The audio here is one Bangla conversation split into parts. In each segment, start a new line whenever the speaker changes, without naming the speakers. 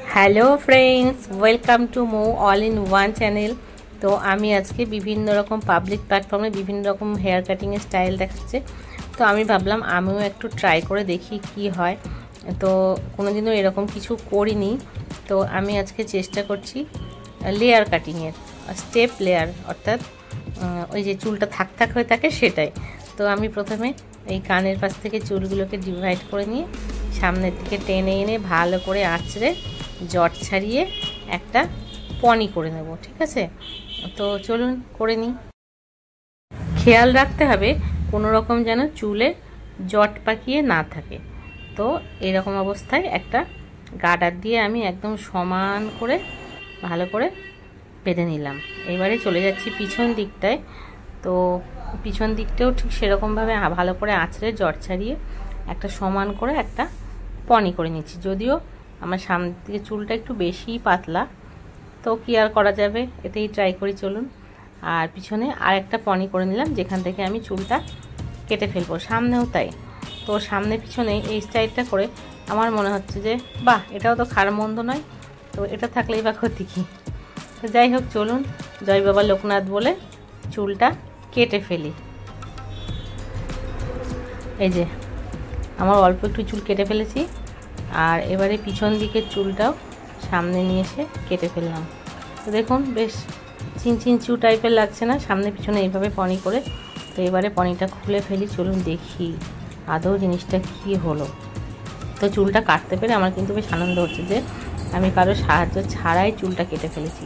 হ্যালো ফ্রেন্ডস, ওয়েলকাম টু মো অল ইন ওয়ান চ্যানেল। তো আমি আজকে বিভিন্ন রকম পাবলিক প্ল্যাটফর্মে বিভিন্ন রকম হেয়ার কাটিংয়ের স্টাইল দেখাচ্ছে। তো আমি ভাবলাম আমিও একটু ট্রাই করে দেখি কি হয়। তো কোনোদিনও এরকম কিছু করিনি, তো আমি আজকে চেষ্টা করছি লেয়ার কাটিংয়ের, স্টেপ লেয়ার, অর্থাৎ ওই যে চুলটা থাক থাক হয়ে থাকে সেটাই। তো আমি প্রথমে এই কানের পাশ থেকে চুলগুলোকে ডিভাইড করে নিয়ে সামনের দিকে টেনে এনে ভালো করে আঁচড়ে জট ছাড়িয়ে একটা পনি করে নেব, ঠিক আছে? তো চলুন করে নিই। খেয়াল রাখতে হবে কোনো রকম যেন চুলে জট পাকিয়ে না থাকে। তো এরকম অবস্থায় একটা গার্ডার দিয়ে আমি একদম সমান করে ভালো করে বেঁধে নিলাম। এবারে চলে যাচ্ছি পিছন দিকটায়। তো পিছন দিকটাও ঠিক সেরকমভাবে ভালো করে আঁচড়ে জট ছাড়িয়ে একটা সমান করে একটা পনি করে নিচ্ছি। যদিও আমার সামনের দিকে চুলটা একটু বেশিই পাতলা, তো কি আর করা যাবে, এটাই ট্রাই করি চলুন। আর পিছনে আর একটা পনি করে নিলাম যেখান থেকে আমি চুলটা কেটে ফেলবো, সামনেও তাই। তো সামনে পিছনে এই স্টাইলটা করে আমার মনে হচ্ছে যে বাহ, এটাও তো খারাপ মন্দ নয়, তো এটা থাকলেই বা ক্ষতি কী। তো যাই হোক, চলুন জয় বাবা লোকনাথ বলে চুলটা কেটে ফেলি। এই যে আমার অল্প একটু চুল কেটে ফেলেছি, আর এবারে পিছন দিকের চুলটাও সামনে নিয়ে এসে কেটে ফেললাম। তো দেখুন বেশ চিনচিনচু টাইপের লাগছে না সামনে পিছনে এইভাবে পনি করে। তো এবারে পনিটা খুলে ফেলি, চলুন দেখি আদৌ জিনিসটা কি হলো। তো চুলটা কাটতে পেরে আমার কিন্তু বেশ আনন্দ হচ্ছে যে আমি কারোর সাহায্য ছাড়াই চুলটা কেটে ফেলেছি।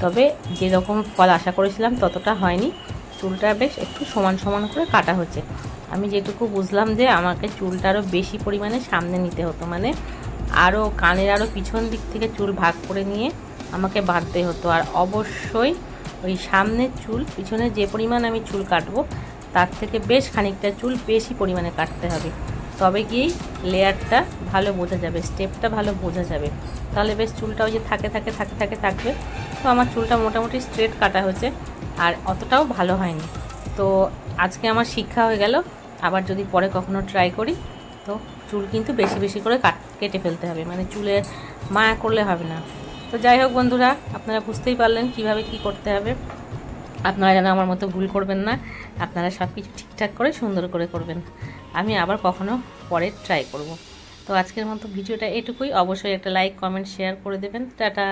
তবে যেরকম ফল আশা করেছিলাম ততটা হয়নি, চুলটা বেশ একটু সমান সমান করে কাটা হচ্ছে। আমি যেটুকু বুঝলাম যে আমাকে চুলটা আরও বেশি পরিমাণে সামনে নিতে হতো, মানে আরও কানের আরও পিছন দিক থেকে চুল ভাগ করে নিয়ে আমাকে বাঁধতে হতো। আর অবশ্যই ওই সামনের চুল পিছনে যে পরিমাণ আমি চুল কাটবো তার থেকে বেশ খানিকটা চুল বেশি পরিমাণে কাটতে হবে, তবে গিয়েই লেয়ারটা ভালো বোঝা যাবে, স্টেপটা ভালো বোঝা যাবে। তাহলে বেশ চুলটা ওই যে থাকবে। তো আমার চুলটা মোটামুটি স্ট্রেট কাটা হয়েছে, আর অতটাও ভালো হয়নি। তো আজকে আমার শিক্ষা হয়ে গেল, আবার যদি পরে কখনো ট্রাই করি তো চুল কিন্তু বেশি বেশি করে কেটে ফেলতে হবে, মানে চুলে মায়া করলে হবে না। তো যাই হোক বন্ধুরা, আপনারা বুঝতেই পারলেন কিভাবে কি করতে হবে। আপনারা যেন আমার মতো ভুল করবেন না, আপনারা সব কিছু ঠিকঠাক করে সুন্দর করে করবেন। আমি আবার কখনো পরে ট্রাই করব। তো আজকের মতো ভিডিওটা এটুকুই। অবশ্যই একটা লাইক, কমেন্ট, শেয়ার করে দেবেন। টাটা।